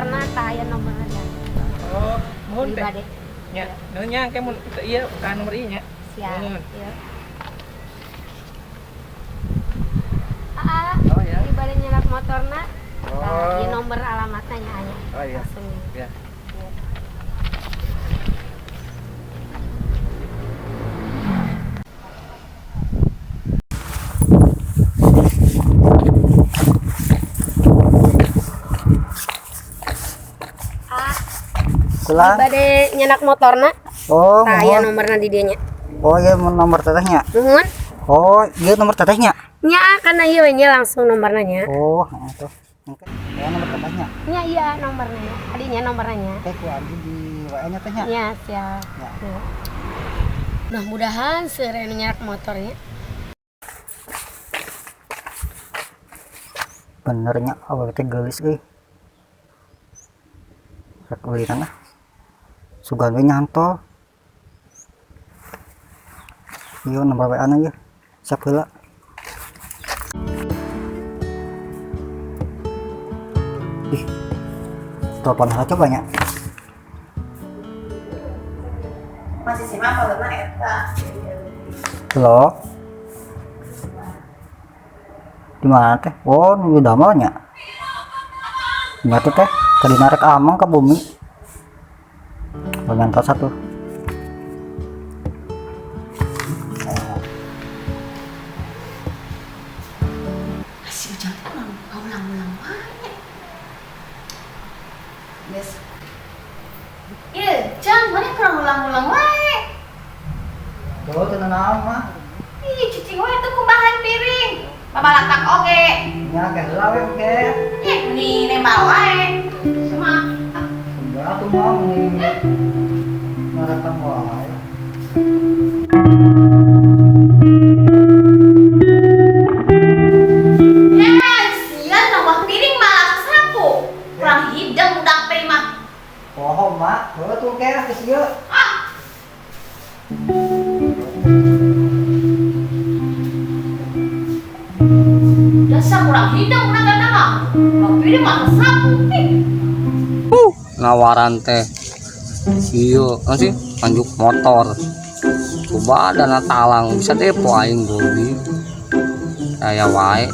motorna tah aya nomorna nya. Oh, mohon teh. Pribadi. Nya, nya ke mun ieu ka nomor ieu nya. Siap. Mohon. Ieu. Aa, Oh ya. pribadi nyenak motorna. Oh. Tah ieu nomor alamatna nya aya. Oh iya. Langsung. Ya. Kulang. Pribadi nyenak motorna. Oh, Tah aya mohon. nomorna di dieu nya. Oh, iya nomor tetehnya. Nuhun. Oh, iya nomor tetehnya. Nya kana ieu we nya langsung nomorna nya. Oh, itu. Oke. Ya nomor tetehnya. Nya iya nomorna nya. Adinya nomorna nya. Teh ku abdi di WA-nya tehnya. Ya, siap. Ya. Ya. Mudah-mudahan seureun nyerak motornya. Benernya awal teh geulis euy. Rek ulinan ah. Sugan we nyantol. Ieu nomor WA-na ieu. Siap heula. Ih. Telepon heula coba nya. Masih simak kalau eta. Halo. Di mana teh? Oh, di damalnya. Nyatu teh, tadi narik amang ke bumi. Bagian tas satu. Si Ujang teh ulang-ulang wae. Yes. Iya, Jang, mana kurang ulang-ulang wae. Tuh, tenang mah. Ih, cuci wae tuh kumbahan piring. Babalatak oge. Nya ke heula we ke. Nih, nembal wae. Cuma Enggak tuh mah ini. Narekam wae. sian nambah piring malah sapu. Kurang hidang udah mah. Pohon mah, tuh ke geus ieu. Ah, dasar kurang hidang udah gak nama. Mau piring malah sapu. Ngawaran teh iyo sih lanjut motor coba dana talang bisa depo aing gobi saya wae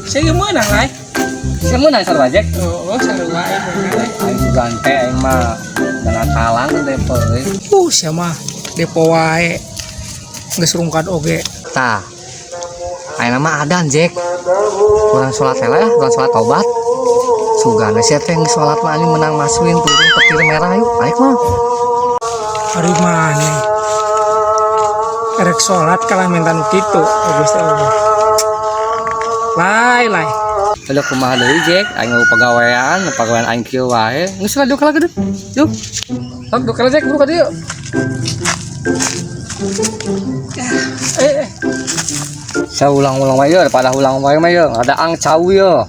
Saya meunang lai. saya menang sarwajek Oh, sarua aing gante aing mah dana talang depo euy sia mah depo wae. Geus rungkad oge. tah aing mah adan Jack kurang sholat heula ya kurang sholat tobat sugana sia teh geus sholat mah anjing menang masukin turun petir merah yuk aik mah Hari mana? Erek sholat kalah minta nu kitu. Gusti Allah. Lai. udah kumaha deui Jack aing mau pagawean aing kieu wae geus lah duk gedeut yuk sok duk Jack buru ka dieu saya ulang-ulang wae yeuh pada ulang wae mah yeuh ada ang cau yeuh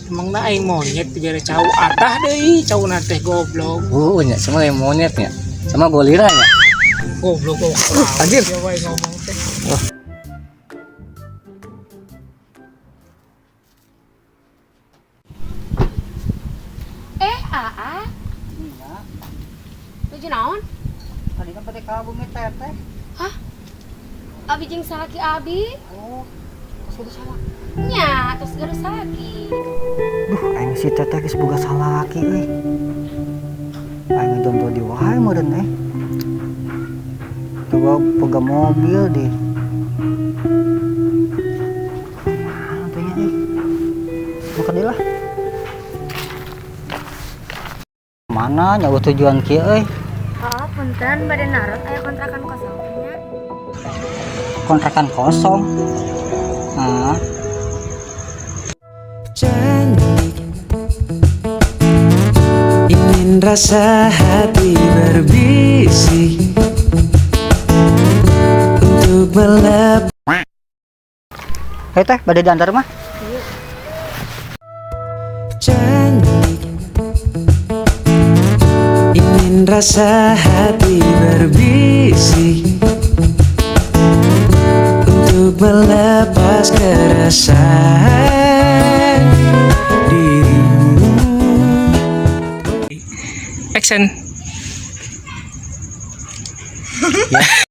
Emang na aing monyet dibere cau atah deui, cauna teh goblok. nya sama yang monyetnya sama goliranya Goblok kok. anjir. Ya wae ngomong teh. Aa. Iya. Tujuh naon? Tadi kan pada ka bumi teteh. Abi jeung salaki abi. Oh, terus salah. Nya, terus geus salaki. Duh, aing si teteh geus boga salaki euy. Aing jomblo di wae meureun Coba boga mobil deh. Mana tuh nya Buka deui lah. Mana nyawa tujuan kieu euy? Oh, punten bade narot aya kontrakan kosong nya. Kontrakan kosong. Nah, ingin rasa hati berbisik untuk melep. teh bade diantar mah. Janji ingin rasa hati berbisik untuk action.